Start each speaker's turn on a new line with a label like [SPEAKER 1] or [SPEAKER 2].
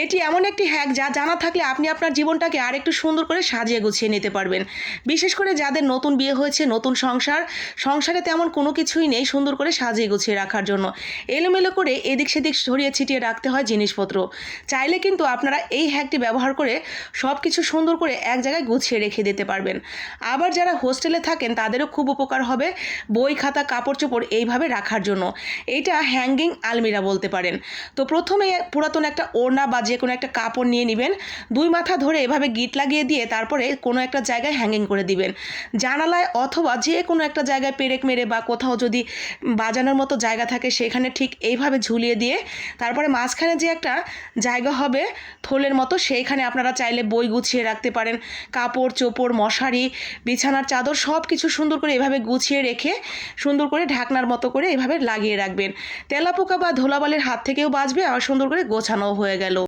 [SPEAKER 1] এটি এমন একটি হ্যাক যা জানা থাকলে আপনি আপনার জীবনটাকে আর একটু সুন্দর করে সাজিয়ে গুছিয়ে নিতে পারবেন। বিশেষ করে যাদের নতুন বিয়ে হয়েছে, নতুন সংসারে তেমন কোনো কিছুই নেই সুন্দর করে সাজিয়ে গুছিয়ে রাখার জন্য। এলোমেলো করে এদিক সেদিক ছড়িয়ে ছিটিয়ে রাখতে হয় জিনিসপত্র। চাইলে কিন্তু আপনারা এই হ্যাকটি ব্যবহার করে সব কিছু সুন্দর করে এক জায়গায় গুছিয়ে রেখে দিতে পারবেন। আবার যারা হোস্টেলে থাকেন তাদেরও খুব উপকার হবে বই, খাতা, কাপড় চোপড় এইভাবে রাখার জন্য। এইটা হ্যাঙ্গিং আলমিরা বলতে পারেন। তো প্রথমে পুরাতন একটা ওড়না বা যে কোনো একটা কাপড় নিয়ে নেবেন, দুই মাথা ধরে এভাবে গিট লাগিয়ে দিয়ে তারপরে কোনো একটা জায়গায় হ্যাঙ্গিং করে দিবেন। জানালায় অথবা যে কোনো একটা জায়গায় পেরেক মেরে বা কোথাও যদি বাজানোর মতো জায়গা থাকে সেখানে ঠিক এইভাবে ঝুলিয়ে দিয়ে তারপরে মাঝখানে যে একটা জায়গা হবে থলের মতো, সেইখানে আপনারা চাইলে বই গুছিয়ে রাখতে পারেন। কাপড় চোপড়, মশারি, বিছানার চাদর সব কিছু সুন্দর করে এভাবে গুছিয়ে রেখে সুন্দর করে ঢাকনার মতো করে এভাবে লাগিয়ে রাখবেন। তেলাপোকা বা ধুলাবালির হাত থেকেও বাঁচবে, আর সুন্দর করে গোছানোও হয়ে গেল।